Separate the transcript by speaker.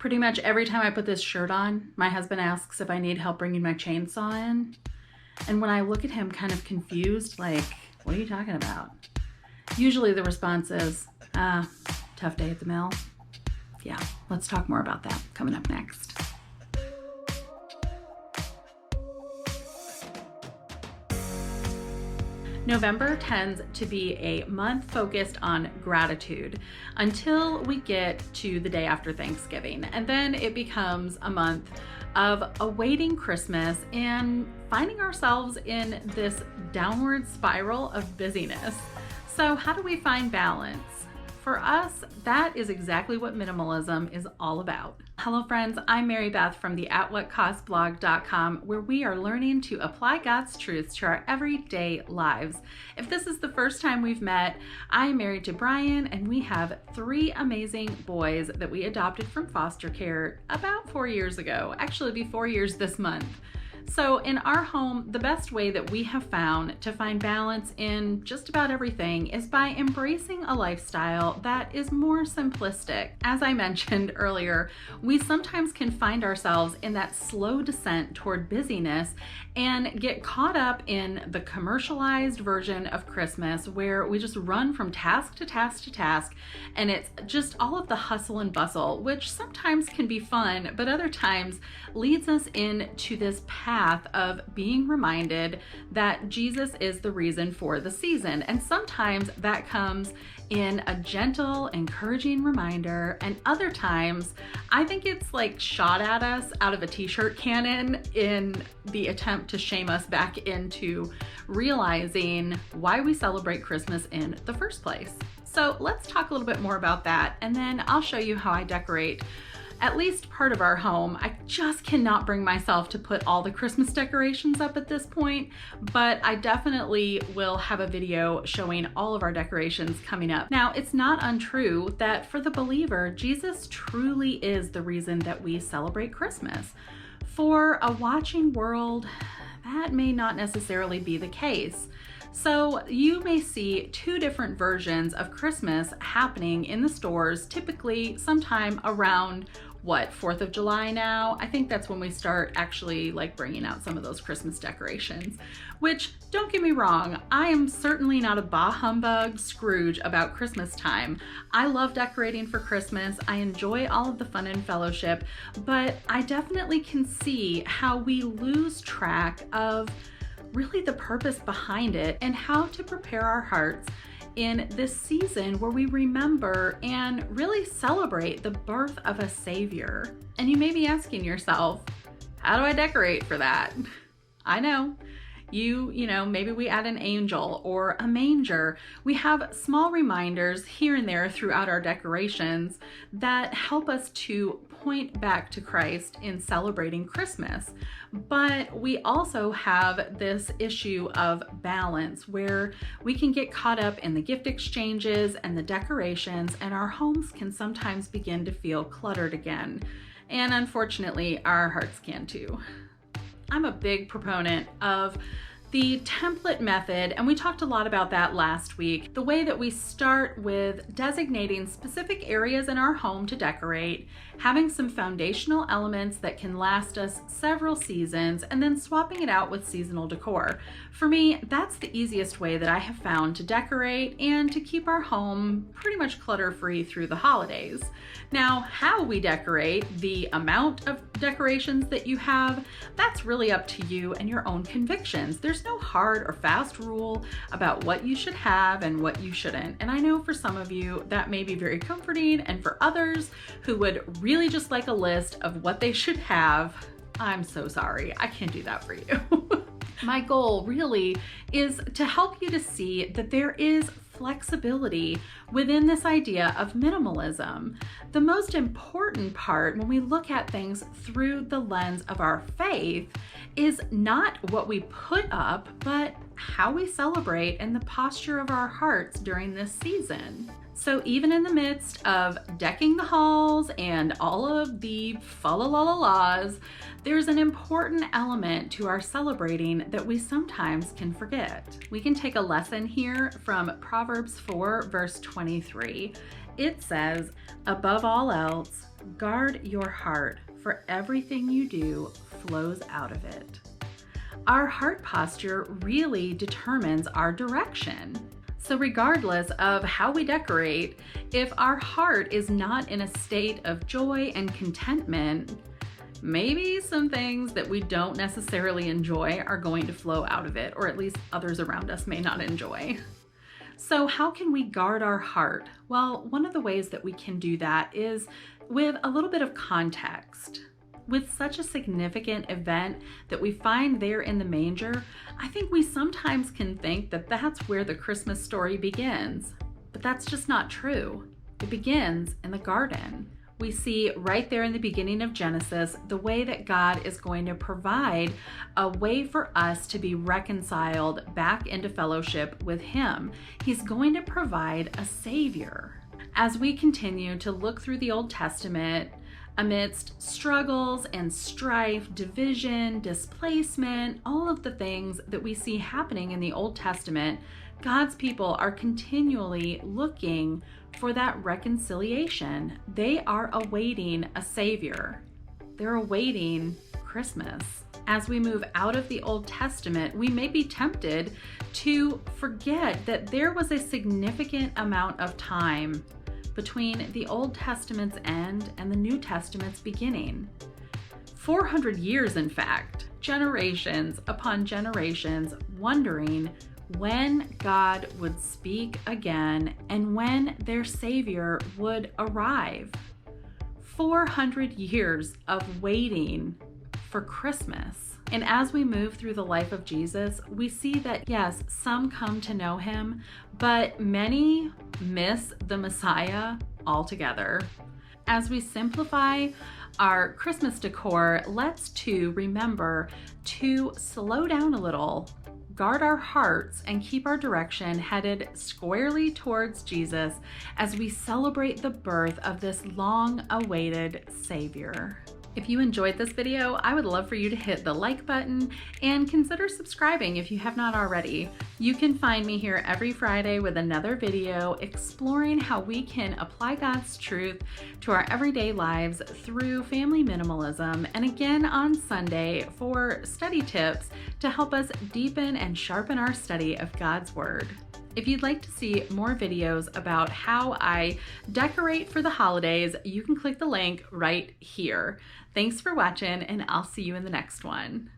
Speaker 1: Pretty much every time I put this shirt on, my husband asks if I need help bringing my chainsaw in. And when I look at him kind of confused, like, what are you talking about? Usually the response is, tough day at the mill. Yeah, let's talk more about that coming up next. November tends to be a month focused on gratitude until we get to the day after Thanksgiving. And then it becomes a month of awaiting Christmas and finding ourselves in this downward spiral of busyness. So how do we find balance? For us, that is exactly what minimalism is all about. Hello friends, I'm Mary Beth from the atwhatcostblog.com, where we are learning to apply God's truths to our everyday lives. If this is the first time we've met, I am married to Brian and we have 3 amazing boys that we adopted from foster care about 4 years ago. Actually, it'll be 4 years this month. So in our home, the best way that we have found to find balance in just about everything is by embracing a lifestyle that is more simplistic. As I mentioned earlier, we sometimes can find ourselves in that slow descent toward busyness and get caught up in the commercialized version of Christmas where we just run from task to task to task, and it's just all of the hustle and bustle, which sometimes can be fun, but other times leads us into this path of being reminded that Jesus is the reason for the season. And sometimes that comes in a gentle, encouraging reminder, and other times I think it's like shot at us out of a t-shirt cannon in the attempt to shame us back into realizing why we celebrate Christmas in the first place. So let's talk a little bit more about that, and then I'll show you how I decorate at least part of our home. I just cannot bring myself to put all the Christmas decorations up at this point, but I definitely will have a video showing all of our decorations coming up. Now, it's not untrue that for the believer, Jesus truly is the reason that we celebrate Christmas. For a watching world, that may not necessarily be the case. So you may see 2 different versions of Christmas happening in the stores, typically sometime around 4th of July now. I think that's when we start actually like bringing out some of those Christmas decorations, which, don't get me wrong, I am certainly not a bah humbug Scrooge about Christmas time. I love decorating for Christmas. I enjoy all of the fun and fellowship, but I definitely can see how we lose track of really the purpose behind it and how to prepare our hearts in this season where we remember and really celebrate the birth of a Savior. And you may be asking yourself, how do I decorate for that? I know. You know, maybe we add an angel or a manger. We have small reminders here and there throughout our decorations that help us to point back to Christ in celebrating Christmas. But we also have this issue of balance where we can get caught up in the gift exchanges and the decorations, and our homes can sometimes begin to feel cluttered again. And unfortunately, our hearts can too. I'm a big proponent of the template method, and we talked a lot about that last week. The way that we start with designating specific areas in our home to decorate, having some foundational elements that can last us several seasons, and then swapping it out with seasonal decor. For me, that's the easiest way that I have found to decorate and to keep our home pretty much clutter-free through the holidays. Now, how we decorate, the amount of decorations that you have, that's really up to you and your own convictions. There's no hard or fast rule about what you should have and what you shouldn't. And I know for some of you that may be very comforting, and for others who would really just like a list of what they should have, I'm so sorry, I can't do that for you. My goal really is to help you to see that there is flexibility within this idea of minimalism. The most important part when we look at things through the lens of our faith is not what we put up, but how we celebrate and the posture of our hearts during this season. So even in the midst of decking the halls and all of the fa-la-la-la-las, there's an important element to our celebrating that we sometimes can forget. We can take a lesson here from Proverbs 4, verse 23. It says, "Above all else, Guard your heart, for everything you do flows out of it. Our heart posture really determines our direction. So regardless of how we decorate, if our heart is not in a state of joy and contentment, maybe some things that we don't necessarily enjoy are going to flow out of it, or at least others around us may not enjoy. So how can we guard our heart? Well, one of the ways that we can do that is with a little bit of context. With such a significant event that we find there in the manger, I think we sometimes can think that that's where the Christmas story begins. But that's just not true. It begins in the garden. We see right there in the beginning of Genesis the way that God is going to provide a way for us to be reconciled back into fellowship with Him. He's going to provide a Savior. As we continue to look through the Old Testament, amidst struggles and strife, division, displacement, all of the things that we see happening in the Old Testament, God's people are continually looking for that reconciliation. They are awaiting a Savior. They're awaiting Christmas. As we move out of the Old Testament, we may be tempted to forget that there was a significant amount of time between the Old Testament's end and the New Testament's beginning. 400 years, in fact, generations upon generations wondering when God would speak again and when their Savior would arrive. 400 years of waiting for Christmas. And as we move through the life of Jesus, we see that yes, some come to know Him, but many miss the Messiah altogether. As we simplify our Christmas decor, let's too remember to slow down a little, guard our hearts, and keep our direction headed squarely towards Jesus as we celebrate the birth of this long-awaited Savior. If you enjoyed this video, I would love for you to hit the like button and consider subscribing if you have not already. You can find me here every Friday with another video exploring how we can apply God's truth to our everyday lives through family minimalism, and again on Sunday for study tips to help us deepen and sharpen our study of God's Word. If you'd like to see more videos about how I decorate for the holidays, you can click the link right here. Thanks for watching, and I'll see you in the next one.